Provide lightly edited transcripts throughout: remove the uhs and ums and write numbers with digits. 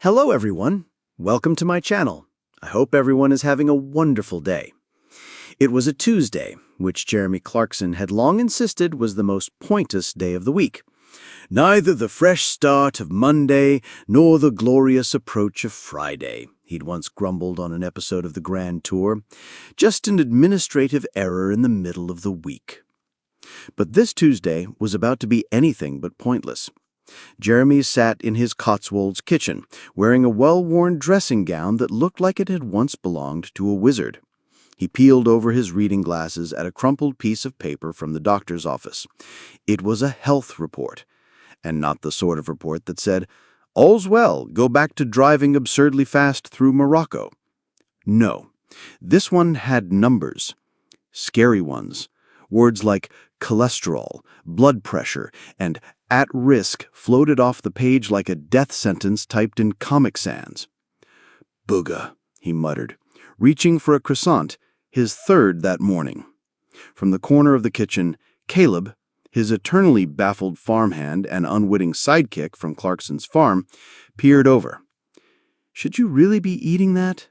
Hello everyone, welcome to my channel. I hope everyone is having a wonderful day. It was a Tuesday, which Jeremy Clarkson had long insisted was the most pointless day of the week. Neither the fresh start of Monday nor the glorious approach of Friday, he'd once grumbled on an episode of the Grand Tour. Just an administrative error in the middle of the week. But this Tuesday was about to be anything but pointless. Jeremy sat in his Cotswolds kitchen, wearing a well-worn dressing gown that looked like it had once belonged to a wizard. He peeled over his reading glasses at a crumpled piece of paper from the doctor's office. It was a health report, and not the sort of report that said, "All's well, go back to driving absurdly fast through Morocco." No, this one had numbers. Scary ones. Words like cholesterol, blood pressure, and at risk floated off the page like a death sentence typed in Comic Sans. "Booga," he muttered, reaching for a croissant, his third that morning. From the corner of the kitchen, Caleb, his eternally baffled farmhand and unwitting sidekick from Clarkson's farm, peered over. "Should you really be eating that?"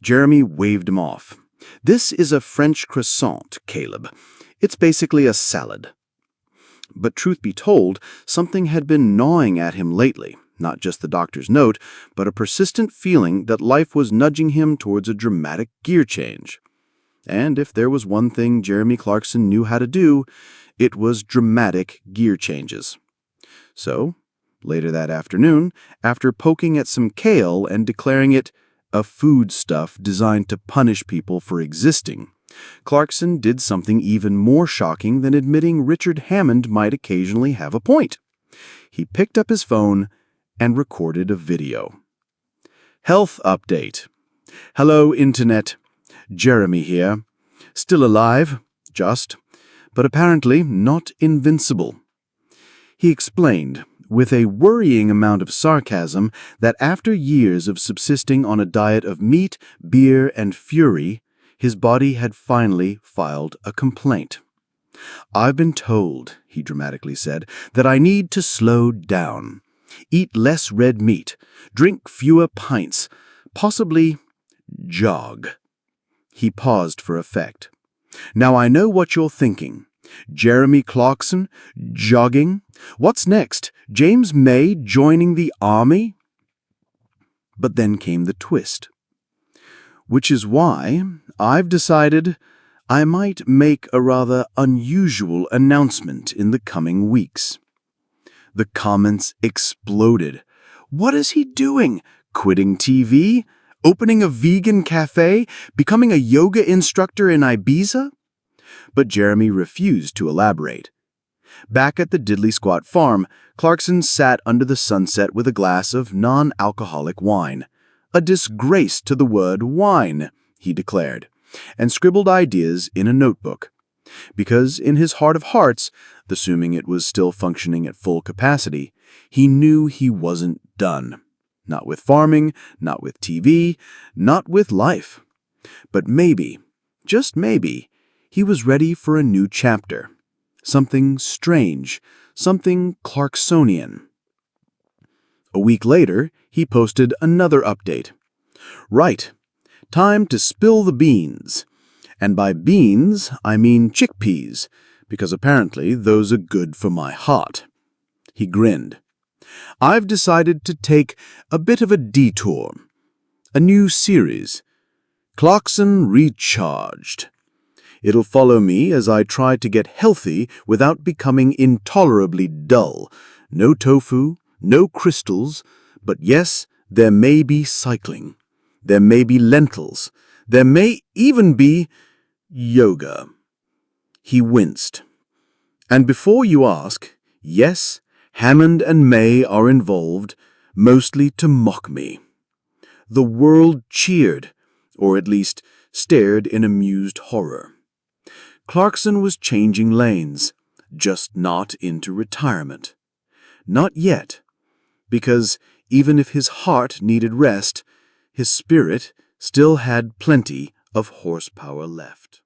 Jeremy waved him off. "This is a French croissant, Caleb. It's basically a salad." But truth be told, something had been gnawing at him lately, not just the doctor's note, but a persistent feeling that life was nudging him towards a dramatic gear change. And if there was one thing Jeremy Clarkson knew how to do, it was dramatic gear changes. So, later that afternoon, after poking at some kale and declaring it a foodstuff designed to punish people for existing, Clarkson did something even more shocking than admitting Richard Hammond might occasionally have a point. He picked up his phone and recorded a video. Health update. "Hello, Internet. Jeremy here. Still alive, but apparently not invincible." He explained, with a worrying amount of sarcasm, that after years of subsisting on a diet of meat, beer, and fury, his body had finally filed a complaint. "I've been told," he dramatically said, "that I need to slow down, eat less red meat, drink fewer pints, possibly jog." He paused for effect. "Now I know what you're thinking. Jeremy Clarkson, jogging? What's next? James May joining the army?" But then came the twist. "Which is why I've decided I might make a rather unusual announcement in the coming weeks." The comments exploded. What is he doing? Quitting TV? Opening a vegan cafe? Becoming a yoga instructor in Ibiza? But Jeremy refused to elaborate. Back at the Diddley Squat farm, Clarkson sat under the sunset with a glass of non-alcoholic wine. "A disgrace to the word wine," he declared, and scribbled ideas in a notebook. Because in his heart of hearts, assuming it was still functioning at full capacity, he knew he wasn't done. Not with farming, not with TV, not with life. But maybe, just maybe, he was ready for a new chapter. Something strange, something Clarksonian. A week later, he posted another update. "Right, time to spill the beans. And by beans, I mean chickpeas, because apparently those are good for my heart." He grinned. "I've decided to take a bit of a detour. A new series. Clarkson Recharged. It'll follow me as I try to get healthy without becoming intolerably dull. No tofu, no crystals, but yes, there may be cycling. There may be lentils. There may even be yoga." He winced. "And before you ask, yes, Hammond and May are involved, mostly to mock me." The world cheered, or at least stared in amused horror. Clarkson was changing lanes, just not into retirement. Not yet, because even if his heart needed rest, his spirit still had plenty of horsepower left.